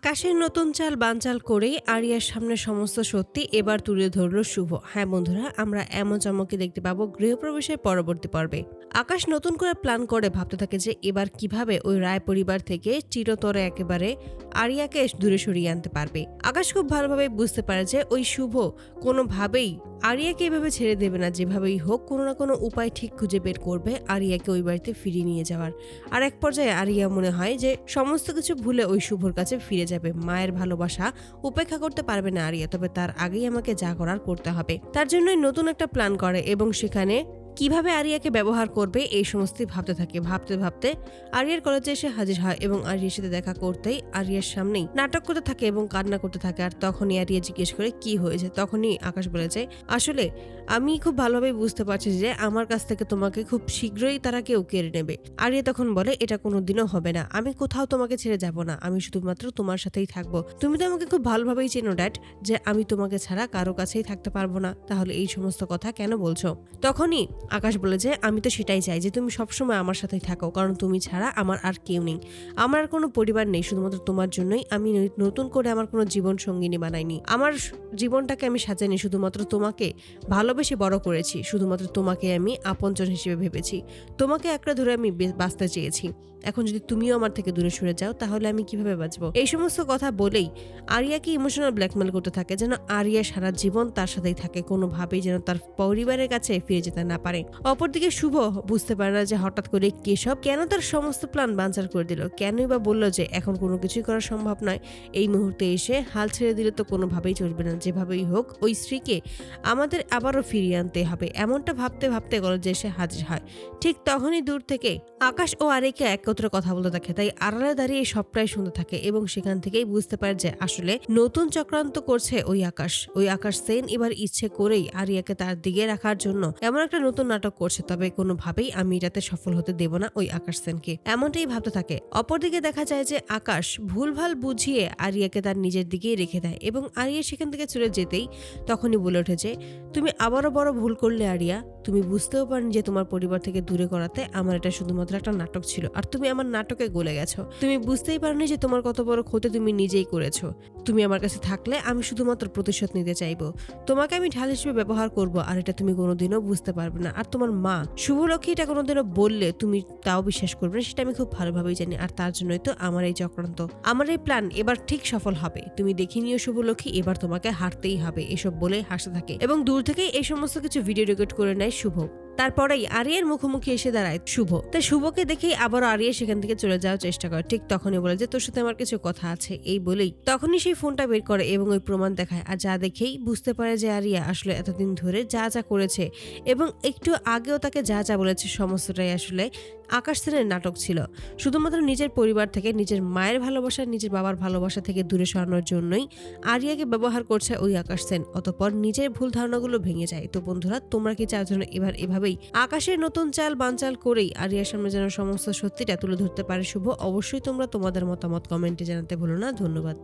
আকাশের নতুন চাল বানচাল করেই আরিয়ার সামনে সমস্ত সত্যি এবার তুলে ধরল শুভ। হ্যাঁ বন্ধুরা, আমরা এমন চমকে দেখতে পাবো গৃহপ্রবেশের পরবর্তী পর্বে। আকাশ নতুন করে প্ল্যান করে ভাবতে থাকে যে এবার কিভাবে ওই রায় পরিবার থেকে চিরতরে একেবারে আরিয়াকে দূরে সরিয়ে আনতে পারবে। আকাশ খুব ভালোভাবে বুঝতে পারে যে ওই শুভ কোনোভাবেই আরিয়াকে এভাবে ছেড়ে দেবে না, যেভাবেই হোক কোনো না কোনো উপায় ঠিক খুঁজে বের করবে আরিয়াকে ওই বাড়িতে ফিরিয়ে নিয়ে যাওয়ার। আর এক পর্যায়ে আরিয়া মনে হয় যে সমস্ত কিছু ভুলে ওই শুভর কাছে ফিরে যাবে। মায়ের ভালোবাসা উপেক্ষা করতে পারবে না আরিয়া, তবে তার আগেই আমাকে যা করার করতে হবে। তার জন্যই নতুন একটা প্ল্যান করে এবং সেখানে কিভাবে আরিয়াকে ব্যবহার করবে এই সমস্তই ভাবতে থাকে। ভাবতে ভাবতে আরিয়ার কলেজে এসে হাজির হয় এবং আরিয়ার সাথে দেখা করতেই আরিয়ার সামনেই নাটক করতে থাকে এবং কান্না করতে থাকে। আর তখনই আরিয়া জিজ্ঞেস করে কি হয়েছে। তখনই আকাশ বলেছে, আসলে আমি খুব ভালোভাবে বুঝতে পারছি যে আমার কাছ থেকে তোমাকে খুব শীঘ্রই তারা কেউ কেড়ে নেবে। আরিয়া তখন বলে, এটা কোনোদিনও হবে না, আমি কোথাও তোমাকে ছেড়ে যাব না, আমি শুধুমাত্র তোমার সাথেই থাকবো। তুমি তো আমাকে খুব ভালোভাবেই চেনো ড্যাড, যে আমি তোমাকে ছাড়া কারো কাছেই থাকতে পারবো না, তাহলে এই সমস্ত কথা কেন বলছো? তখনই আকাশ বলে যে আমি তো সেটাই চাই যে তুমি সবসময় আমার সাথেই থাকো, কারণ তুমি ছাড়া আমার আর কেউ নেই, আমার আর কোনো পরিবার নেই, শুধুমাত্র তোমার জন্যই আমি নতুন করে আমার কোনো জীবন সঙ্গিনী বানাইনি। আমার জীবনটাকে আমি সাজাইনি, শুধুমাত্র তোমাকে ভালোবেসে বড় করেছি, শুধুমাত্র তোমাকে আমি আপনজন হিসেবে ভেবেছি, তোমাকে একটা ধরে আমি বাঁচতে চেয়েছি। এখন যদি তুমিও আমার থেকে দূরে সরে যাও তাহলে আমি কিভাবে বাঁচবো? এই সমস্ত কথা বলেই আরিয়াকে ইমোশনাল ব্ল্যাকমেল করতে থাকে, যেন আরিয়া সারা জীবন তার সাথেই থাকে, কোনোভাবেই যেন তার পরিবারের কাছে ফিরে যেতে না পারে। অপরদিকে শুভ বুঝতে পারে না যে হঠাৎ করে কেশব কেন তার সমস্ত প্ল্যান বানচাল করে দিল, কেনই বা বললো যে এখন কোনো কিছুই করা সম্ভব নয়, এই মুহূর্তে এসে হাল ছেড়ে দিলে তো কোনোভাবেই চলবে না, যেভাবেই হোক ওই স্ত্রীকে আমাদের আবারও ফিরিয়ে আনতে হবে। এমনটা ভাবতে ভাবতে কলেজে এসে হাজির হয়। ঠিক তখনই দূর থেকে আকাশ ও আরিকা একত্রে কথা বলতে থাকে, তাই আড়ালে দাঁড়িয়ে সবটাই শুনতে থাকে এবং সেখান থেকেই বুঝতে পারে যে আসলে নতুন চক্রান্ত করছে ওই আকাশ। ওই আকাশ সেন এবার ইচ্ছে করেই আরিয়াকে তার দিকে রাখার জন্য এমন একটা নতুন নাটক করছে, তবে কোনোভাবেই আমি এটাতে সফল হতে দেব না ওই আকাশ সেনকে, এমনটাই ভাবতে থাকে। অপরদিকে দেখা যায় যে আকাশ ভুলভাল বুঝিয়ে আরিয়াকে তার নিজের দিকেই রেখে দেয় এবং আরিয়া সেখান থেকে চলে যেতেই তখনই বলে উঠেছে, তুমি আবারও বড় ভুল করলে আরিয়া, তুমি বুঝতেও পারনি যে তোমার পরিবার থেকে দূরে করাতে আমার এটা শুধুমাত্র একটা নাটক ছিল, আর তুমি আমার নাটকে গলে গেছো। তুমি বুঝতেই পারনি যে তোমার কত বড় ক্ষতি তুমি নিজেই করেছো। তুমি আমার কাছে থাকলে আমি শুধুমাত্র প্রতিশোধ নিতে চাইবো, তোমাকে আমি ঢাল হিসেবে ব্যবহার করব, আর এটা তুমি কোনোদিনও বুঝতে পারবে না। আর তোমার মা শুভলক্ষ্মী এটা কোনোদিনও বললে তুমি তাও বিশ্বাস করবে না, সেটা আমি খুব ভালোভাবেই জানি। আর তার জন্যই তো আমার এই চক্রান্ত, আমার এই প্ল্যান এবার ঠিক সফল হবে, তুমি দেখে নিও শুভলক্ষ্মী, এবার তোমাকে হারতেই হবে। এসব বলে হাসতে থাকে এবং দূর থেকেই এই সমস্ত কিছু ভিডিও রেকর্ড করে নেয় শুভ। তারপরেই আরিয়ার মুখোমুখি এসে দাঁড়ায় শুভ। তাই শুভকে দেখেই আবারও আরিয়া সেখান থেকে চলে যাওয়ার চেষ্টা করে। ঠিক তখনই বলে যে তোর সাথে আমার কিছু কথা আছে। এই বলেই তখনই সেই ফোনটা বের করে এবং ওই প্রমাণ দেখায়। আর যা দেখেই বুঝতে পারে যে আরিয়া আসলে এতদিন ধরে যা যা করেছে এবং একটু আগেও তাকে যা যা বলেছে সমস্তটাই আসলে আকাশ সেনের নাটক ছিল। শুধুমাত্র নিজের পরিবার থেকে, নিজের মায়ের ভালোবাসা, নিজের বাবার ভালোবাসা থেকে দূরে সরানোর জন্যই আরিয়াকে ব্যবহার করছে ওই আকাশ সেন। অতঃপর নিজের ভুল ধারণাগুলো ভেঙে যায়। তো বন্ধুরা, তোমরা কি চাও যেন এবার এভাবেই আকাশের নতুন চাল বানচাল করেই আরিয়ার সামনে যেন সমস্ত সত্যিটা তুলে ধরতে পারে শুভ? অবশ্যই তোমরা তোমাদের মতামত কমেন্টে জানাতে ভুলো না। ধন্যবাদ।